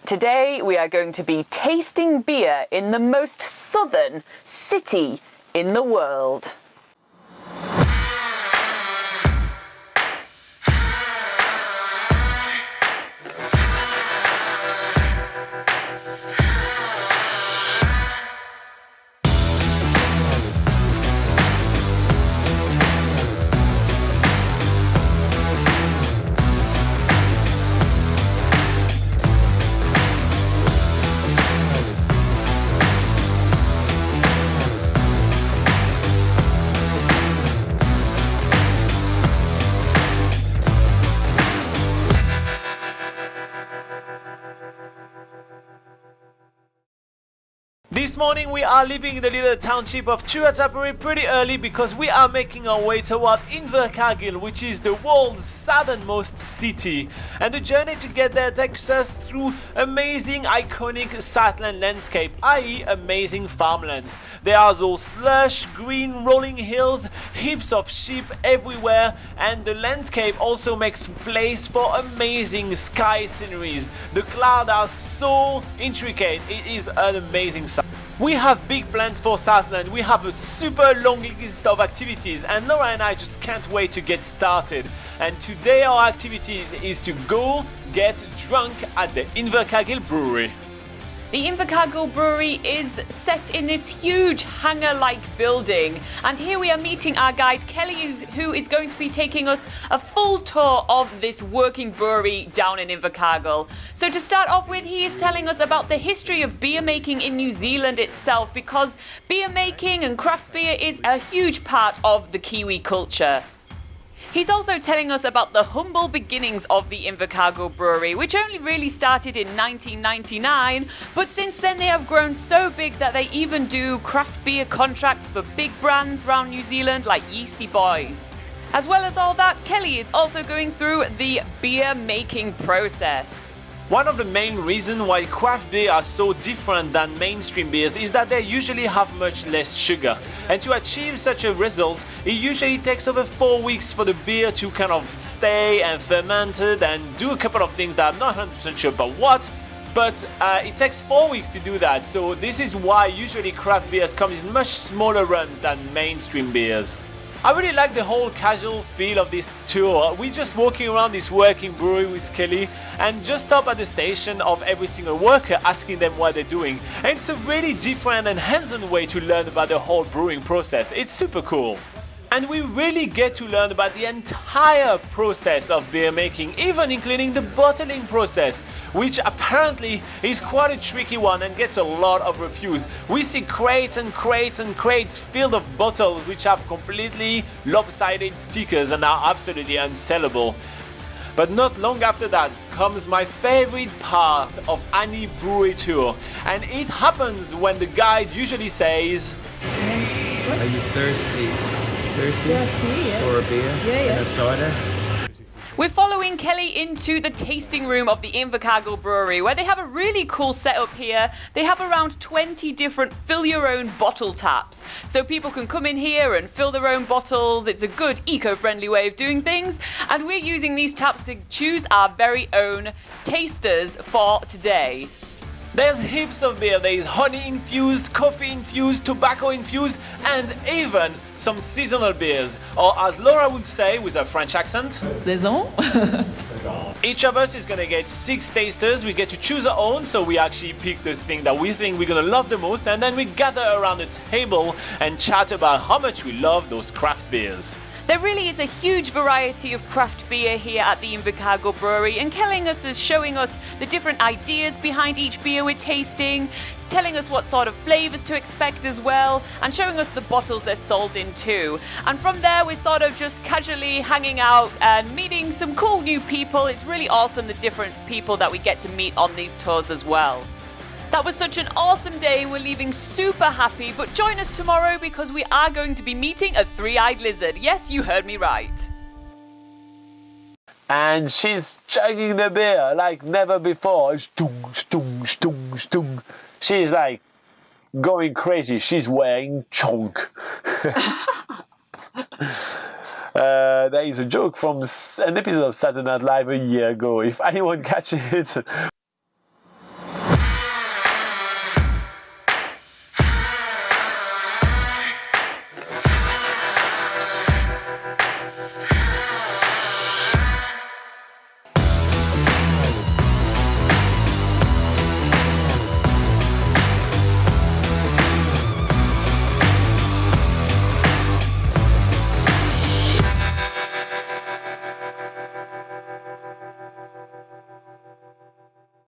Today we are going to be tasting beer in the most southern city in the world. This morning we are leaving the little township of Brewery pretty early because we are making our way toward Invercargill, which is the world's southernmost city. And the journey to get there takes us through amazing iconic Southland landscape, i.e. amazing farmlands. There are those lush green rolling hills, heaps of sheep everywhere, and the landscape also makes place for amazing sky sceneries. The clouds are so intricate, it is an amazing sight. We have big plans for Southland. We have a super long list of activities and Laura and I just can't wait to get started. And today our activity is to go get drunk at the Invercargill Brewery. The Invercargill Brewery is set in this huge hangar-like building, and here we are meeting our guide Kelly, who is going to be taking us a full tour of this working brewery down in Invercargill. So to start off with, he is telling us about the history of beer making in New Zealand itself, because beer making and craft beer is a huge part of the Kiwi culture. He's also telling us about the humble beginnings of the Invercargill Brewery, which only really started in 1999, but since then they have grown so big that they even do craft beer contracts for big brands around New Zealand like Yeasty Boys. As well as all that, Kelly is also going through the beer making process. One of the main reasons why craft beer are so different than mainstream beers is that they usually have much less sugar. And to achieve such a result, it usually takes over 4 weeks for the beer to kind of stay and fermented and do a couple of things that I'm not 100% sure about what, but it takes 4 weeks to do that. So this is why usually craft beers come in much smaller runs than mainstream beers. I really like the whole casual feel of this tour. We're just walking around this working brewery with Kelly and just stop at the station of every single worker asking them what they're doing. And it's a really different and hands-on way to learn about the whole brewing process. It's super cool. And we really get to learn about the entire process of beer making, even including the bottling process, which apparently is quite a tricky one and gets a lot of refuse. We see crates and crates and crates filled of bottles which have completely lopsided stickers and are absolutely unsellable. But not long after that comes my favorite part of any brewery tour, and it happens when the guide usually says, "Are you thirsty? Yeah. For a beer and a cider?" We're following Kelly into the tasting room of the Invercargill Brewery, where they have a really cool setup here. They have around 20 different fill your own bottle taps. So people can come in here and fill their own bottles. It's a good eco-friendly way of doing things. And we're using these taps to choose our very own tasters for today. There's heaps of beer. There is honey infused, coffee infused, tobacco infused, and even some seasonal beers. Or as Laura would say with a French accent, Saison. Each of us is gonna get 6 tasters. We get to choose our own, so we actually pick the thing that we think we're gonna love the most, and then we gather around the table and chat about how much we love those craft beers. There really is a huge variety of craft beer here at the Invercargill Brewery, and showing us the different ideas behind each beer we're tasting, telling us what sort of flavours to expect as well, and showing us the bottles they're sold in too. And from there we're sort of just casually hanging out and meeting some cool new people. It's really awesome, the different people that we get to meet on these tours as well. That was such an awesome day. We're leaving super happy, but join us tomorrow because we are going to be meeting a three-eyed lizard. Yes, you heard me right. And she's chugging the beer like never before. Stung, stung, stung, stung. She's like going crazy. She's wearing chonk. There is a joke from an episode of Saturday Night Live a year ago. If anyone catches it,